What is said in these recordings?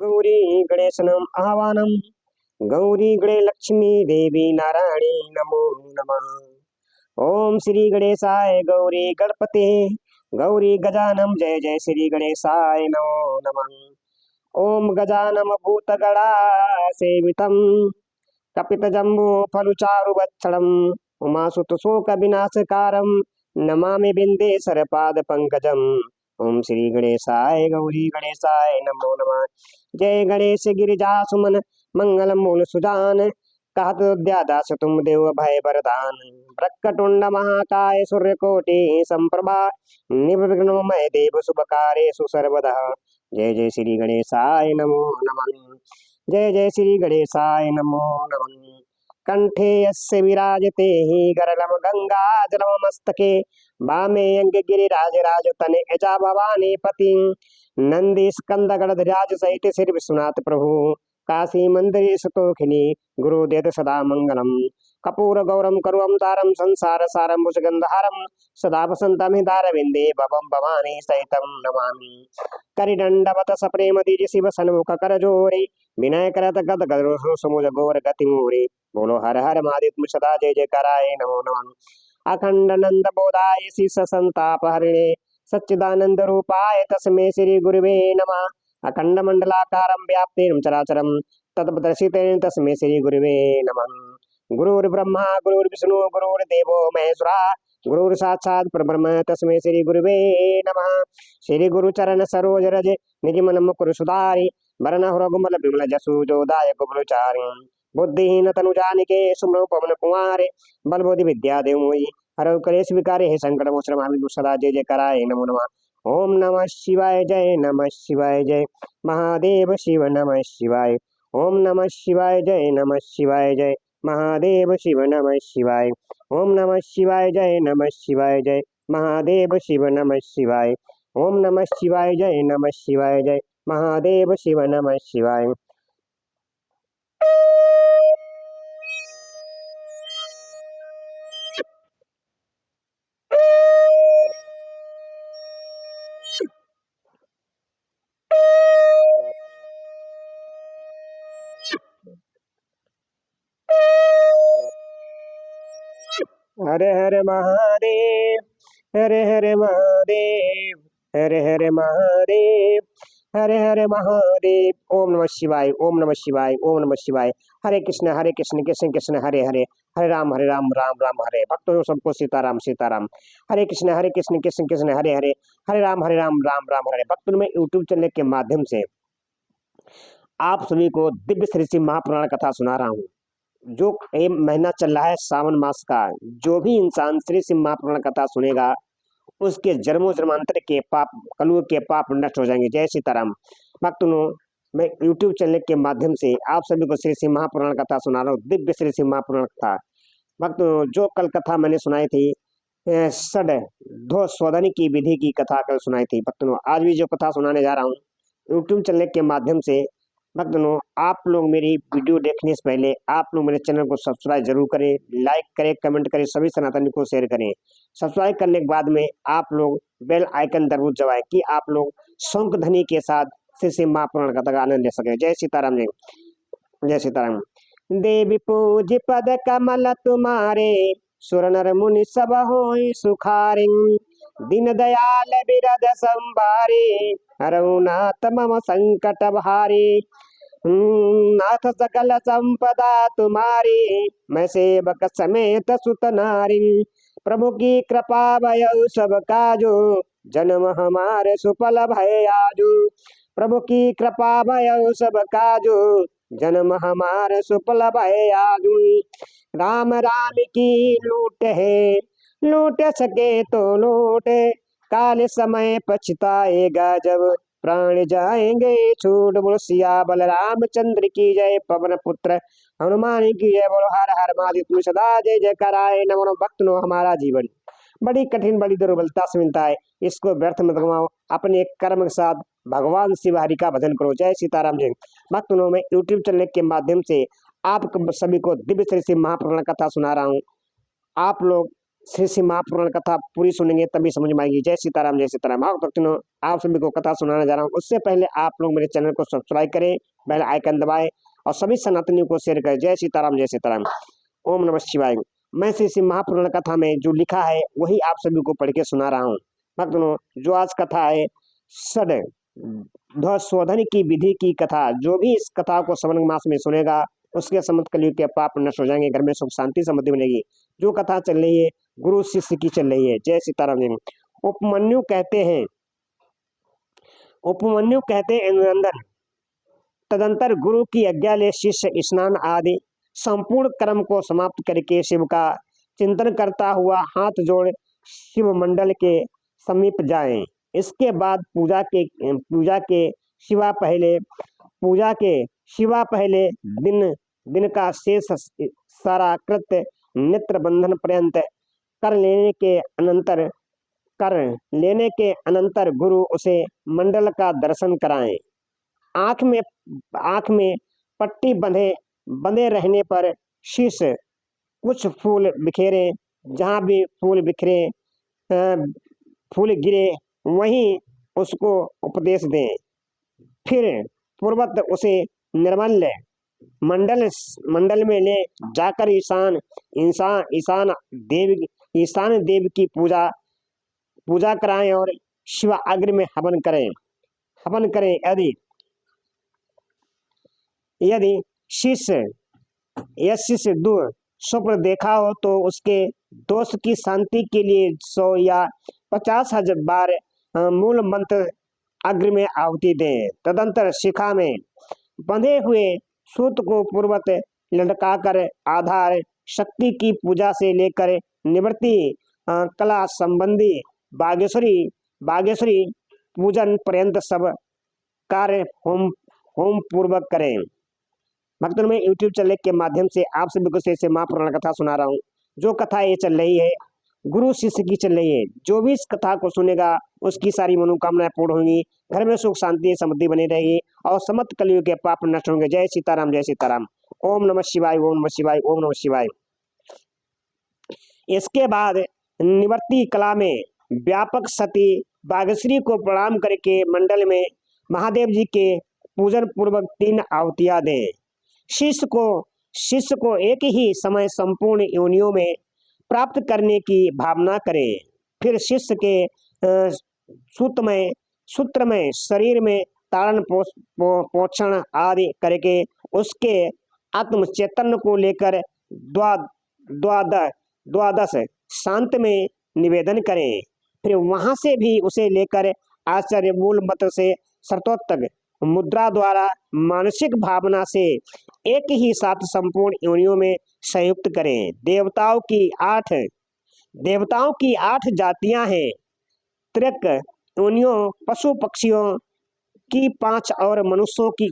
गौरी गणेशनम आह्वानम गौरी गणे लक्ष्मी देवी नारायणी नमो नमः। ओम श्री गणेशाय गौरी गणपते गौरी गजानम जय जय श्री गणेशाय नमो नमः। ओम गजानम भूतगणा सेवितम कपित जम्बू फलुचारु वत्सलम उमासुत शोक विनाशकारम नमामि बिंदेश्वर पाद पंकजम। ओम श्री गणेशाय गौरी गणेशाय नमो नमः। जय गणेश गिरिजा सुमन मंगल मूल सुजान कहत दास तुम देव भय वरदान। प्रकटुंड महाकाय सूर्यकोटि संप्रभा निर्विघ्नो मय देव शुभ कार्येषु सर्वदा। जय जय श्री गणेशाय नमो नमः। जय जय श्री गणेशाय नमो नमः। कंठे यस्य विराजते हि गरलम गंगा जलम मस्तके वामे अंग गिरिराज राज तने एजा भवानी पति नंदी स्कंद गणधराज सहित श्री विश्वनाथ प्रभु काशी मंदिर सुतोखिनी गुरुदेव सदा मंगलम। कपूर गौरम करुवम तारम संसार सारम भुजगंधारम सदा वसंतम हिदारविंदे भवम भवानी सहितम नमामि। करिदंडवत सप्रेम दीज शिव सन्मुख कर जोरे विनय करत गद गद समुझ गौर गति मोरे। बोलो हर हर महादेव सदा जय जय कराय नमो नमः। अखंड नंद बोधाय शीस संताप हरिणे सच्चिदानंद रूपाय तस्मै श्री गुरुवे नमः। अखंड मंडलाकारं व्याप्तेन चराचरं तत्पदर्शितेन तस्मै श्री गुरुवे नमः। गुरुर्ब्रह्मा गुरुर्विष्णु गुरुर्देवो महेश्वरा गुरुर् साक्षात् परब्रह्म तस्मै श्री गुरुवे नमः। श्री गुरु चरण सरोज रज निज मन मुकुर सुधारि वरण रघुमल बिमल जसु जो दायक गुरुचारि। बुद्धिहीन तनु जानिके सुमरो पवन कुमार बल बुद्धि विद्या देव मोहि हरौ कलेश विकारे हे संकट मोचन मामि सदा जय जय कराय नमो नमः। ओम नमः शिवाय जय नमः शिवाय जय महादेव शिव नमः शिवाय। ओम नमः शिवाय जय नमः शिवाय जय महादेव शिव नमः शिवाय। ओम नमः शिवाय जय नमः शिवाय जय महादेव शिव नमः शिवाय। ओम नमः शिवाय जय नमः शिवाय जय महादेव शिव नमः शिवाय। हरे हरे महादेव हरे हरे महादेव हरे हरे महादेव हरे हरे महादेव। ओम नमः शिवाय ओम नमः शिवाय ओम नमः शिवाय। हरे कृष्ण कृष्ण कृष्ण हरे हरे हरे राम राम राम हरे। भक्तों सबको सीताराम सीताराम। हरे कृष्ण कृष्ण कृष्ण हरे हरे हरे राम राम हरे। भक्तों में यूट्यूब चैनल के माध्यम से आप सभी को दिव्य श्री श्री महापुराण कथा सुना रहा हूँ। जो ये महीना चल रहा है सावन मास का, जो भी इंसान श्री श्री महापुराण कथा सुनेगा उसके जन्मों जन्मांतर के पाप कलयुग के पाप नष्ट हो जाएंगे। जय सीताराम। भक्तों मैं यूट्यूब चैनल के माध्यम से आप सभी को श्री श्री महापुराण कथा सुना रहा हूँ, दिव्य श्री श्री महापुराण कथा। भक्तों जो कल कथा मैंने सुनाई थी षड धो शोधन की विधि की कथा कल सुनाई थी। भक्तों आज भी जो कथा सुनाने जा रहा हूँ यूट्यूब चैनल के माध्यम से। भक्तों आप लोग मेरी वीडियो देखने से पहले आप लोग मेरे चैनल को सब्सक्राइब जरूर करें, लाइक करें, कमेंट करें, सभी सनातनी को शेयर करें। सब्सक्राइब करने के बाद में आप लोग बेल आइकन जरूर दबाएं कि आप लोग शंख ध्वनि के साथ श्री श्री महापुराण कथा का आनंद ले सके। जय सीताराम जी जय सीताराम। देवी पूज पद कमल तुम्हारे सुर नर मुनि सब होय सुखारि। दीन दयाल बिरद संभारे हरऊ नाथ मम संकट भारी। नाथ सकल संपदा तुम्हारी मैं सेवक समेत सुत नारी। प्रभु की कृपा भय सब काजू जन्म हमारे सुफल भय आजू। प्रभु की कृपा भय सब काजू जन्म हमारे सुफल भय आजू। राम राम की लूट है लूट सके तो लूट काल समय पछताएगा जब प्राण जाएंगे छूट। बोलो सिया बलराम चंद्र की जय पवन पुत्र हनुमान की जय। बोलो हर हर महादेव तुम सदा जय जय कराए नमो। भक्त नो हमारा जीवन बड़ी कठिन बड़ी दुर्बलता से मिलता है, इसको व्यर्थ मत गवाओ, अपने कर्म के साथ भगवान शिव हरि का भजन करो। जय सीताराम जी। भक्त नो मैं यूट्यूब चैनल के माध्यम से आप सभी को दिव्य श्री श्री महापुराण कथा सुना रहा हूँ। आप लोग श्री श्री महापुराण कथा पूरी सुनेंगे तभी समझ में आएगी। जय सीताराम, जय सीताराम। हाँ भक्तों, आप सभी को कथा सुनाने जा रहा हूँ। उससे पहले आप लोग मेरे चैनल को सब्सक्राइब करें, बेल आइकन दबाएं और सभी सनातनियों को शेयर करें। जय सीताराम, जय सीताराम। ओम नमः शिवाय। मैं श्री श्री महापुराण कथा में जो लिखा है वही आप सभी को पढ़ के सुना रहा हूँ। भक्तों, जो आज कथा है सद शोधन की विधि की कथा, जो भी इस कथा को श्रवण मास में सुनेगा उसके समस्त कलयुग के पाप नष्ट हो जाएंगे, घर में सुख शांति समृद्धि मिलेगी। जो कथा चल रही है गुरु शिष्य की चल रही है। जय सीताराम। जी। उपमन्यु कहते हैं नंदन, तदंतर गुरु की आज्ञा ले शिष्य स्नान आदि संपूर्ण कर्म को समाप्त करके शिव का चिंतन करता हुआ हाथ जोड़ शिव मंडल के समीप जाएं। इसके बाद पूजा के शिवा पहले दिन का शेष सारा कृत्य नेत्र बंधन पर्यंत कर लेने के अनंतर गुरु उसे मंडल का दर्शन कराएं। आंख में पट्टी बंधे रहने पर शिष्य कुछ फूल बिखेरे, जहाँ भी फूल गिरे वहीं उसको उपदेश दें। फिर पूर्वत उसे निर्मल मंडल में ले जाकर ईशान देव की पूजा कराएं और शिव अग्नि में हवन करें। यदि शिष्य स्वप्न देखा हो तो उसके दोष की शांति के लिए 100 या 50,000 बार मूल मंत्र अग्नि में आहुति दें। तदंतर शिखा में बंधे हुए सूत को पूर्वत लटकाकर आधार शक्ति की पूजा से लेकर निवृत्ति कला संबंधी बागेश्वरी पूजन पर्यंत सब कार्य होम पूर्वक करें। भक्तों, में YouTube चैनल के माध्यम से आप सभी को से महापुराण कथा सुना रहा हूँ। जो कथा ये चल रही है गुरु शिष्य की चल रही है। जो भी इस कथा को सुनेगा उसकी सारी मनोकामनाएं पूर्ण होंगी, घर में सुख शांति समृद्धि बनी रहेगी और समस्त कलयुग के पाप नष्ट होंगे। जय सीताराम, जय सीताराम। ओम नमः शिवाय, ओम नमः शिवाय, ओम नमः शिवाय। इसके बाद निवृत्ति कला में व्यापक सती बागेश्वरी को प्रणाम करके मंडल में महादेव जी के पूजन पूर्वक 3 आहुतियां दें। शिष्य को एक ही समय संपूर्ण योनियों में प्राप्त करने की भावना करें। फिर शिष्य के सूत्र में शरीर में तारण पोषण आदि करके उसके आत्म चैतन्य को लेकर द्वादश शांत में निवेदन करें। फिर वहां से भी उसे लेकर आचार्य मूल मंत्र से शर्तोत्तक मुद्रा द्वारा मानसिक भावना से एक ही साथ संपूर्ण योनियों में संयुक्त करें। देवताओं की 8 जातियां हैं। त्रिक योनियों पशु पक्षियों की 5 और मनुष्यों की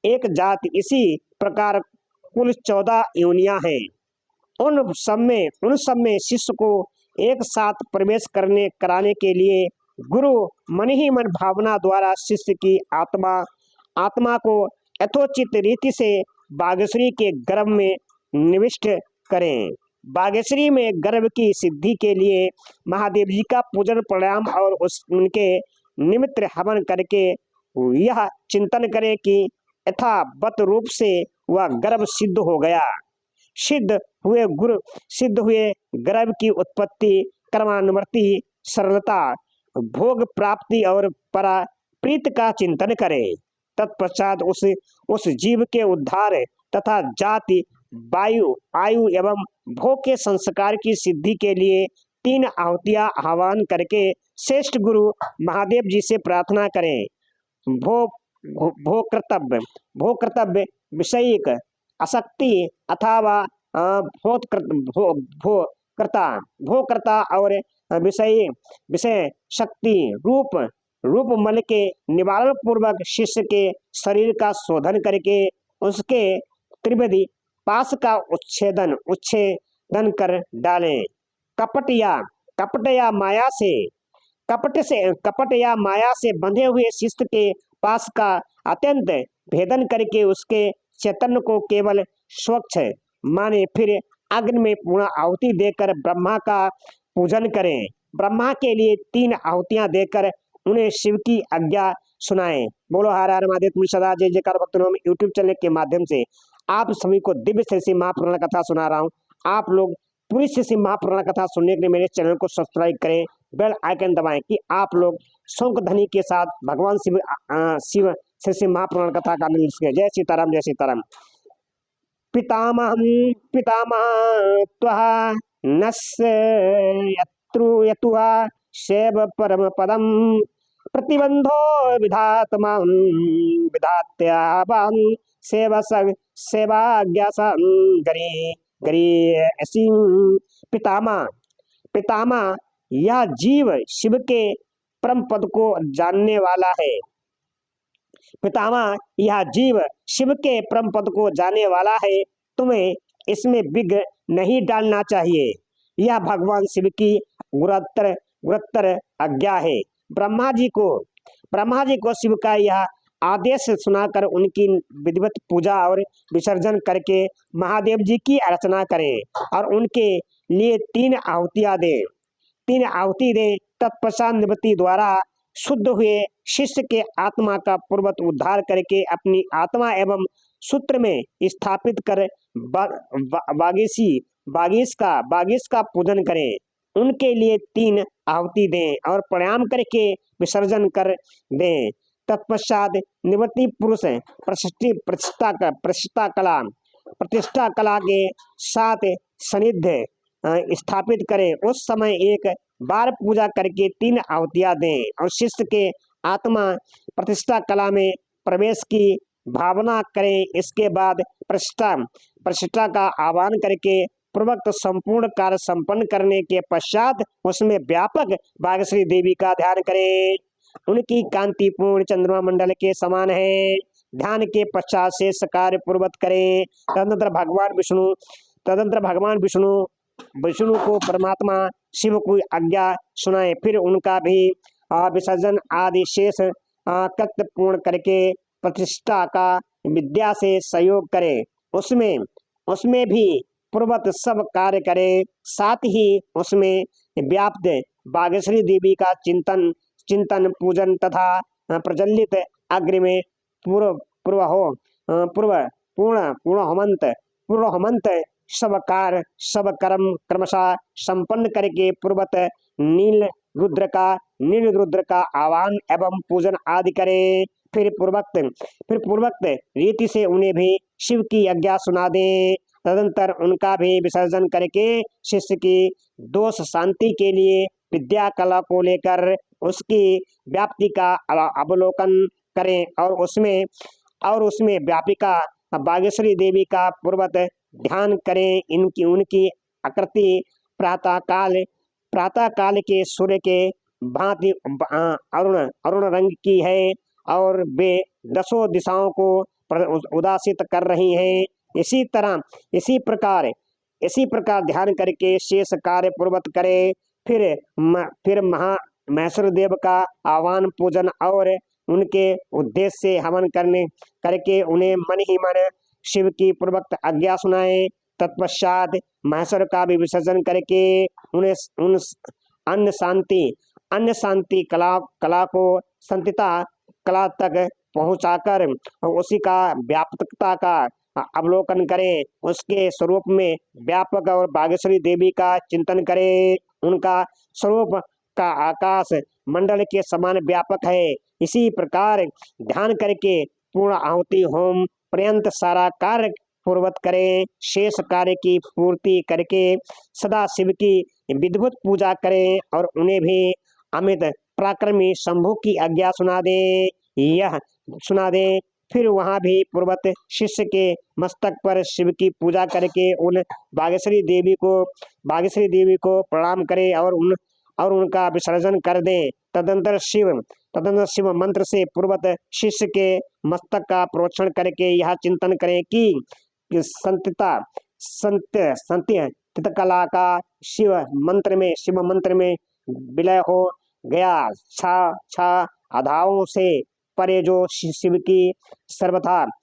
1 जाति। इसी प्रकार कुल 14 योनियां हैं। उन सब में शिष्य को एक साथ प्रवेश कराने के लिए गुरु मन ही मन भावना द्वारा शिष्य की आत्मा को यथोचित रीति से बागेश्वरी के गर्भ में निविष्ट करें। बागेश्वरी में गर्भ की सिद्धि के लिए महादेव जी का पूजन प्राणायाम और उनके निमित्त हवन करके यह चिंतन करें कि यथावत रूप से वह गर्भ सिद्ध हो गया। सिद्ध हुए गर्भ की उत्पत्ति, क्रमानुवर्ती, सरलता, भोग प्राप्ति और प्रीत का चिंतन करें। तत्पश्चात उस जीव के उद्धार तथा जाति, आयु एवं भोग के संस्कार की सिद्धि के लिए 3 आहुतियां आह्वान करके श्रेष्ठ गुरु महादेव जी से प्रार्थना करें। भोग कर्तव्य विषयिक आसक्ति अथवा भोगकर्ता और विषय शक्ति रूप मल के निवारण पूर्वक शिष्य के शरीर का शोधन करके उसके त्रिविधि पास का उच्छेदन कर डालें। कपट या माया से बंधे हुए शिष्य के पास का अत्यंत भेदन करके उसके चैतन्य को केवल स्वच्छ माने। फिर अग्नि में पूर्ण आहुति देकर ब्रह्मा का पूजन करें। ब्रह्मा के लिए 3 आहुतियां देकर उन्हें शिव की आज्ञा सुनाएं। बोलो हर हर महादेव। तुम सदा जय जयकार भक्तों। यूट्यूब चैनल के माध्यम से आप सभी को दिव्य श्री श्री महापुराण कथा सुना रहा हूँ। आप लोग पूरी श्री श्री महापुराण कथा सुनने के लिए मेरे चैनल को सब्सक्राइब करें, बेल आइकन दबाएं कि आप लोग शौक ध्वनि के साथ भगवान शिव श्री श्री महापुराण कथा का आनंद सकें। जय सीताराम, जय सीताराम। पितामहं पितामह त्वः नस्य यत्रुयतुः शैव परम पदम प्रतिबंधो विधात्मा विधात्यावान सेवाज्ञासन गरी गरी ऐसी। पितामह पितामह यह जीव शिव के परम पद को जानने वाला है। पितामह यह जीव शिव के परम पद को जानने वाला है, तुम्हें इसमें विघ्न नहीं डालना चाहिए। यह भगवान शिव की गुरुतर आज्ञा है। ब्रह्मा जी को शिव का यह आदेश सुनाकर उनकी विधिवत पूजा और विसर्जन करके महादेव जी की अर्चना करें और उनके लिए 3 आहुतियां दें। 3 आहुति दें। तत्पश्चात निवृत्ति द्वारा शुद्ध हुए शिष्य के आत्मा का पूर्वत उद्धार करके अपनी आत्मा एवं सूत्र में स्थापित कर बागीश का पूजन करें। उनके लिए 3 आहुति दें और प्रणाम करके विसर्जन कर दें। तत्पश्चात निवृत्ति पुरुष प्रतिष्ठा कला के साथ सानिध्य स्थापित करें। उस समय एक बार पूजा करके 3 आहुतियां दें और शिष्य के आत्मा प्रतिष्ठा कला में प्रवेश की भावना करें। इसके बाद प्रतिष्ठा का आह्वान करके पूर्वोक्त संपूर्ण कार्य संपन्न करने के पश्चात उसमें व्यापक भाग्यश्री देवी का ध्यान करें। उनकी कांति पूर्ण चंद्रमा मंडल के समान है। ध्यान के पश्चात शेष कार्य पूर्वत करें। तदनंतर भगवान विष्णु को परमात्मा शिव को आज्ञा सुनाए। फिर उनका भी विसर्जन आदि शेष कृत्य पूर्ण करके प्रतिष्ठा का विद्या से सहयोग करे। उसमें भी पूर्वत सब कार्य करे। साथ ही उसमें व्याप्त बागेश्वरी देवी का चिंतन पूजन तथा प्रज्वलित अग्नि में पूर्ण होमंत सब कर्म क्रमशः संपन्न करके पूर्वत नील रुद्र का आह्वान एवं पूजन आदि करे। फिर पूर्वोक्त रीति से उन्हें भी शिव की आज्ञा सुना दे। तदंतर उनका भी विसर्जन करके शिष्य की दोष शांति के लिए विद्या कला को लेकर उसकी व्याप्ति का अवलोकन करें और उसमें व्यापिका बागेश्वरी देवी का पूर्वत ध्यान करें। उनकी आकृति प्रातः काल के सूर्य के भांति अरुण रंग की है और वे 10 दिशाओं को उदासित कर रही हैं। इसी प्रकार ध्यान करके शेष कार्य पूर्वत करे। फिर महेश्वर देव का आह्वान पूजन और उनके उद्देश्य से हवन करके उन्हें मन ही मन शिव की पूर्वक आज्ञा सुनाए। तत्पश्चात महेश्वर का भी विसर्जन करके उन्हें उन अन्य शांति कला को संतिता कला तक पहुंचाकर उसी का व्यापकता का अवलोकन करें। उसके स्वरूप में व्यापक और बागेश्वरी देवी का चिंतन करें। उनका स्वरूप का आकाश मंडल के समान व्यापक है। इसी प्रकार ध्यान करके पूर्ण आहुति होम पर्यंत सारा कार्य पूर्वत करें। शेष कार्य की पूर्ति करके सदा शिव की विधिवत पूजा करें और उन्हें भी अमित पराक्रमी शंभु की आज्ञा सुना दे। फिर वहां भी पूर्वत शिष्य के मस्तक पर शिव की पूजा करके उन बागेश्वरी देवी को प्रणाम करे और उनका विसर्जन कर दें। तदंतर शिव मंत्र से पूर्वत शिष्य के मस्तक का प्रोक्षण करके यह चिंतन करें कि संत्य कला का शिव मंत्र में विलय हो गया। छा अधाओं से परे जो शिव की सर्वव्यापिनी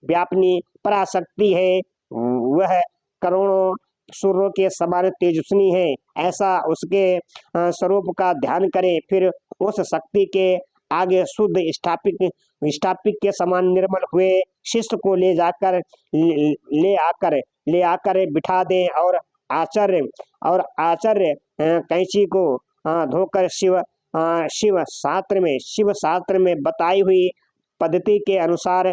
व्यापिनी पराशक्ति है, वह करोड़ों सूर्यों के समान तेजस्विनी है, ऐसा उसके स्वरूप का ध्यान करें। फिर उस शक्ति के आगे शुद्ध स्थापित के समान निर्मल हुए शिष्य को ले आकर बिठा दें और आचार्य कैंची को धोकर शिव शास्त्र में बताई हुई पद्धति के अनुसार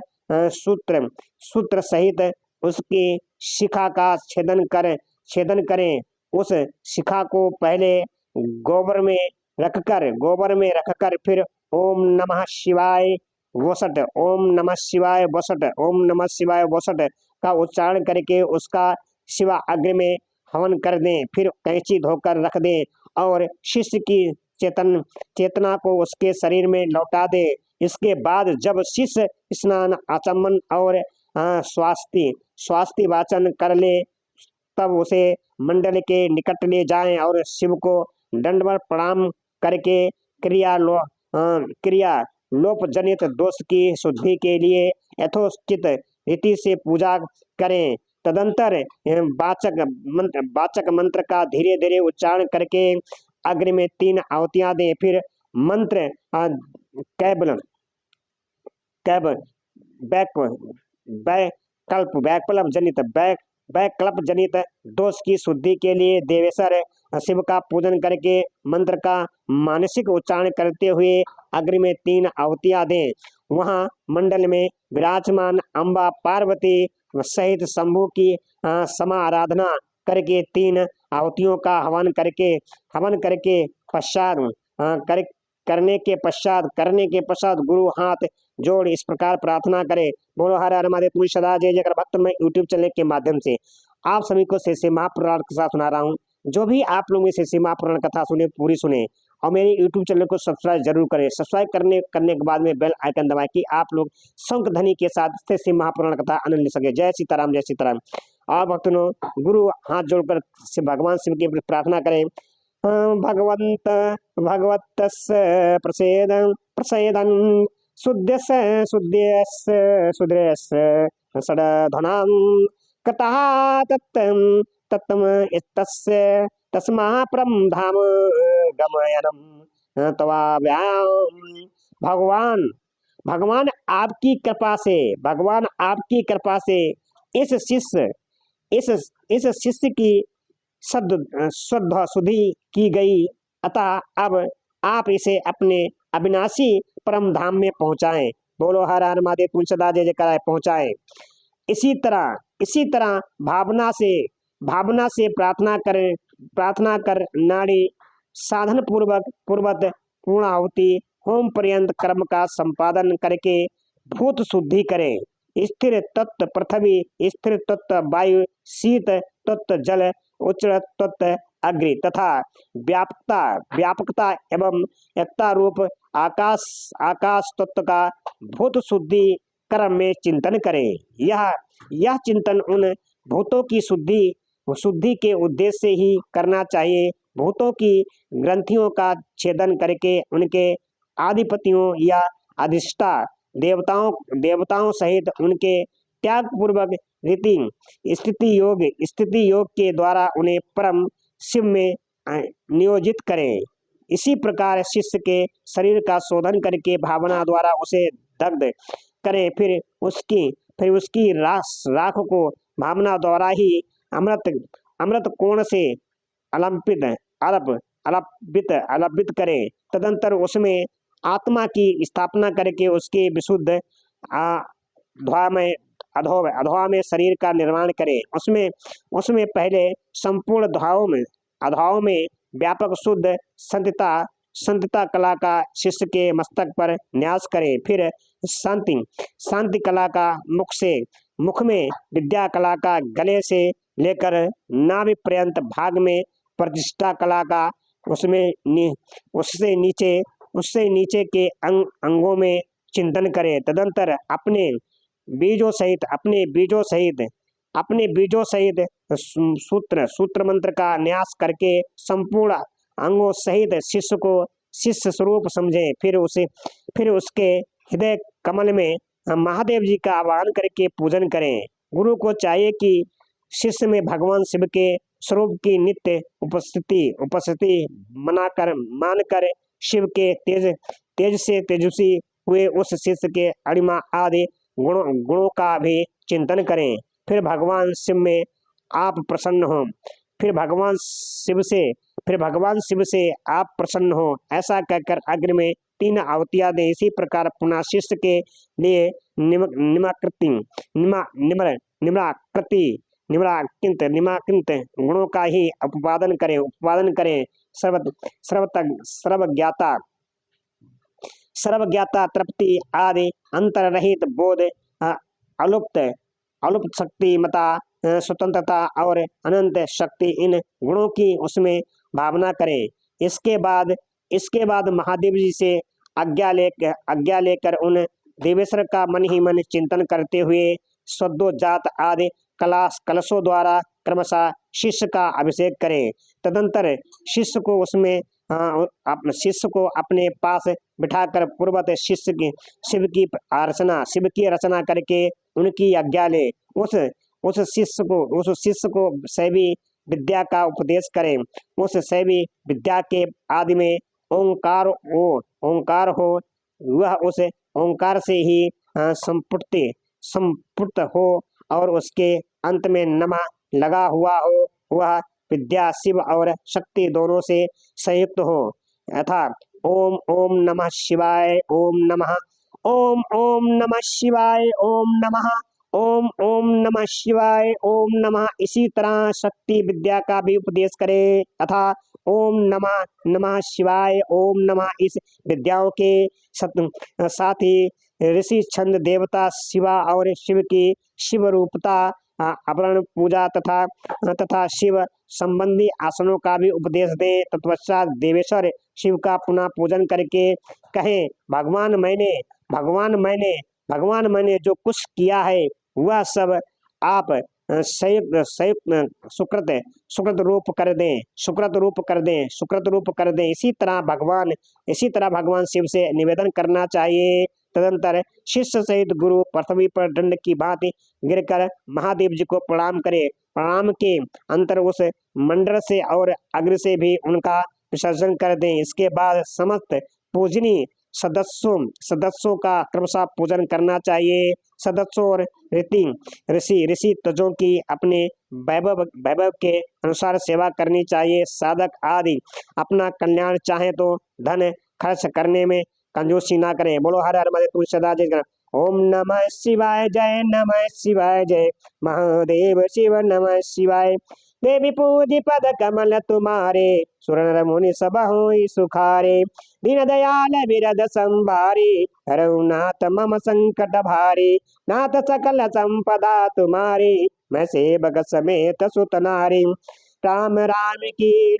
सूत्र सहित उसकी शिखा का छेदन करें। उस शिखा को पहले गोबर में रखकर फिर ओम नमः शिवाय वसट, ओम नमः शिवाय वसट, ओम नमः शिवाय वसट का उच्चारण करके उसका शिवा अग्नि में हवन कर दें। फिर कैंची धोकर रख दें और शिष्य की चेतना को उसके शरीर में लौटा दे। इसके बाद जब शिष्य स्नान आचमन और स्वास्थ्य वाचन कर ले, तब उसे मंडल के निकट ले जाएं और शिव को दंडवत प्रणाम करके क्रिया लोप जनित दोष की शुद्धि के लिए यथोचित रीति से पूजा करें। तदंतर वाचक मंत्र का धीरे धीरे उच्चारण करके अग्नि में 3 आहुतियां दें। फिर मंत्र वैकल्प जनित दोष की शुद्धि के लिए देवेश्वर शिव का पूजन करके मंत्र का मानसिक उच्चारण करते हुए अग्नि में 3 आहुतियां दें। वहां मंडल में विराजमान अम्बा पार्वती सहित शंभु की समा आराधना करके 3 आहुतियों का हवन करके करने के पश्चात गुरु हाथ जोड़ इस प्रकार प्रार्थना करे। बोलो हर हर महादेव। तुलसी सदा जय जयकार भक्त मैं यूट्यूब चैनल के माध्यम से आप सभी को शेषे महापुराण कथा सुना रहा हूँ। जो भी आप लोग शेषे महापुराण कथा सुने पूरी सुने और मेरे यूट्यूब चैनल को सब्सक्राइब जरूर करें। सब्सक्राइब करने के बाद में बेल आइकन दबाएं कि आप लोग शंख ध्वनि के साथ शेषे महापुराण कथा आनंद ले सके। जय सीताराम, जय सीताराम। और भक्तों गुरु हाथ जोड़कर भगवान शिव की प्रार्थना करें। भगवत प्रसेदन शुद्ध्यस षडधनां कथा तत्तम तस्मा परम धाम गमयनम तवाभ्याम। भगवान आपकी कृपा से इस शिष्य की श्रद्धा शुद्धि की गई, अतः अब आप इसे अपने अविनाशी परम धाम में पहुंचाएं। बोलो हर हर महादेव। तुलसी सदा जय जयकार पहुंचाएं। इसी तरह भावना से प्रार्थना कर नाड़ी साधन पूर्वक पूर्णाहुति होम पर्यंत कर्म का संपादन करके भूत शुद्धि करें। स्थिर तत्व पृथ्वी, स्थिर तत्व वायु, शीत तत्व जल, उच्च तत्व अग्नि तथा व्यापकता एवं एकता रूप आकाश तत्व का भूत शुद्धि कर्म में चिंतन करें। यह चिंतन उन भूतों की शुद्धि के उद्देश्य से ही करना चाहिए। भूतों की ग्रंथियों का छेदन करके उनके आधिपतियों या अधिष्ठा देवताओं सहित उनके त्याग पूर्वक स्थिति योग के द्वारा उन्हें परम शिव में नियोजित करें। इसी प्रकार शिष्य के शरीर का शोधन करके भावना द्वारा उसे दग्ध करें। फिर उसकी राख को भावना द्वारा ही अमृत कोण से अलपित करें। तदंतर उसमें आत्मा की स्थापना करके उसके विशुद्ध अधवा में शरीर का निर्माण करें। उसमें पहले संपूर्ण अधवाओं में व्यापक शुद्ध संतता कला का शिष्य के मस्तक पर न्यास करें। फिर शांति कला का मुख में, विद्या कला का गले से लेकर नाभि पर्यंत भाग में, प्रतिष्ठा कला का उससे नीचे के अंगों में चिंतन करें। तदंतर अपने बीजों सहित सूत्र मंत्र का न्यास करके संपूर्ण अंगों सहित शिष्य स्वरूप समझे। फिर उसके हृदय कमल में महादेव जी का आह्वान करके पूजन करें। गुरु को चाहिए कि शिष्य में भगवान शिव के स्वरूप की नित्य उपस्थिति मानकर शिव के तेज से तेजस्वी हुए उस शिष्य के अणिमा आदि गुणों का भी चिंतन करें। फिर भगवान शिव में आप प्रसन्न हो फिर भगवान शिव से आप प्रसन्न हो, ऐसा कहकर अग्नि में 3 आहुतियां दे। इसी प्रकार पुनः शिष्य के लिए निम्नाकृत गुणों का ही उत्पादन करें। सर्वज्ञाता तृप्ति आदि अंतर रहित बोध, अलुप्त अलुप्त शक्ति मता, स्वतंत्रता और अनंत शक्ति, इन गुणों की उसमें भावना करें। इसके बाद महादेव जी से आज्ञा लेकर उन देवेश्वर का मन ही मन चिंतन करते हुए सद्योजात आदि कलशों द्वारा क्रमशः शिष्य का अभिषेक करें। तदंतर शिष्य को अपने पास बिठाकर पूर्वत शिव की रचना करके उनकी आज्ञा ले उस शिष्य को शैवी विद्या का उपदेश करें। उस शैवी विद्या के आदि में ओंकार हो, वह उस ओंकार से ही संपुट हो और उसके अंत में नमा लगा हुआ हो। वह विद्या शिव और शक्ति दोनों से संयुक्त हो। अर्थात ओम ओम नमः शिवाय, ओम नमः, ओम ओम नमः शिवाय, ओम नमः, ओम ओम नमः शिवाय, ओम नमः। इसी तरह शक्ति विद्या का भी उपदेश करे तथा ओम नमः नमः शिवाय, ओम नमः। इस विद्याओं के साथ ही ऋषि छंद देवता शिवा और शिव की शिव रूपता, अवरण पूजा तथा शिव संबंधी आसनों का भी उपदेश दे। तत्पश्चात देवेश्वर शिव का पुनः पूजन करके कहे, भगवान मैंने जो कुछ किया है वह सब आप सुकृत रूप कर दें। इसी तरह भगवान शिव से निवेदन करना चाहिए। तदंतर शिष्य सहित गुरु पृथ्वी पर दंड की भांति गिरकर महादेव जी को प्रणाम करे। प्रणाम के अंतर उस मंडल से और अग्नि से भी उनका विसर्जन कर दें। इसके बाद समस्त पूजनीय सदस्यों का क्रमशः पूजन करना चाहिए। सदस्यों और ऋषि तजों की अपने वैभव के अनुसार सेवा करनी चाहिए। साधक आदि अपना कल्याण चाहे तो धन खर्च करने में कंजूसी ना करें। बोलो हर हर महादेव, सदा जय। ओम नमः शिवाय, जय नमः शिवाय, जय महादेव शिव नमः शिवाय। देवी पूजी पद कमल तुम्हारे, सुर नर मुनि सब होई सुखारे। दीन दयाल बिरद संभारी, हरऊ नाथ मम संकट भारी। नाथ सकल संपदा तुम्हारी, मैं सेवक समेत सुत नारी। राम राम की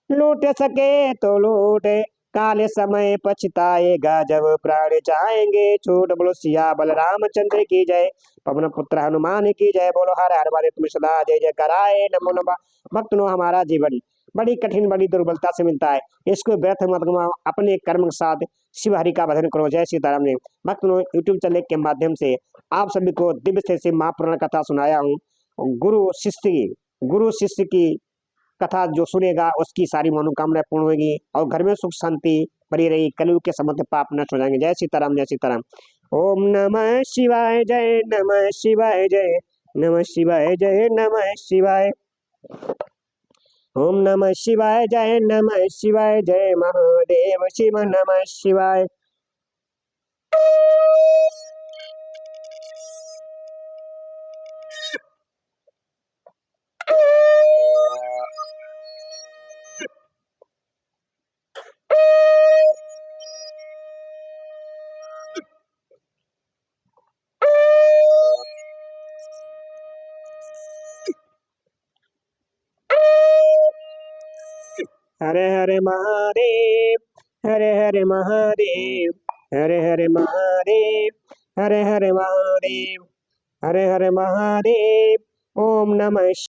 लूट सके तो लूट, काले समय पछताएगा जब प्राण जाएंगे छूट। बोलो सिया बलरामचंद्र की जय, पवन पुत्र हनुमान की जय। बोलो हर हर महादेव, तुम सदा जय जय कराए। नमो नमः। भक्तों, हमारा जीवन बड़ी कठिन बड़ी दुर्बलता से मिलता है, इसको व्यर्थ मत गवाओ, अपने कर्म के साथ शिव हरि का भजन करो। जय सीताराम। ने भक्तों, यूट्यूब चैनल के माध्यम से आप सभी को दिव्य से महापुराण कथा सुनाया हूँ। गुरु शिष्य की कथा जो सुनेगा उसकी सारी मनोकामनाएं पूर्ण होगी और घर में सुख शांति बनी रही, कलयुग के समस्त पाप नष्ट हो जाएंगे। जय सीताराम, जय सीताराम। ओम नमः शिवाय, जय नमः शिवाय, जय नमः शिवाय, जय नमः शिवाय। ओम नमः शिवाय, जय नमः शिवाय, जय महादेव शिव नमः शिवाय। हरे हरे महादेव, हरे हरे महादेव, हरे हरे महादेव, हरे हरे महादेव, हरे हरे महादेव। ओम नमः